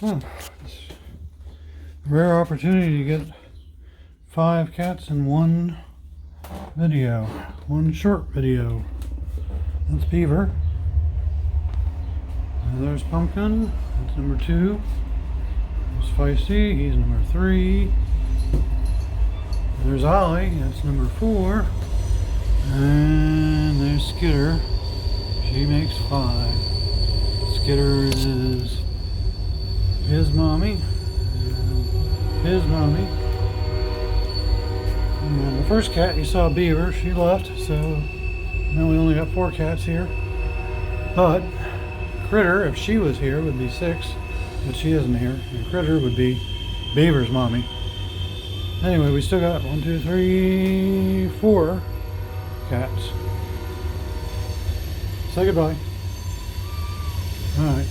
Oh, it's a rare opportunity to get 5 cats in one video, one short video. That's Beaver. And there's Pumpkin, that's number 2. There's Feisty, he's number 3. There's Ollie, that's number 4. And there's Skitter, she makes 5. Skitter is his mommy, and his mommy. And the first cat you saw, Beaver, she left, so now we only got 4 cats here. But Critter, if she was here, would be 6, but she isn't here. And Critter would be Beaver's mommy. Anyway, we still got 1, 2, 3, 4 cats. Say goodbye. All right.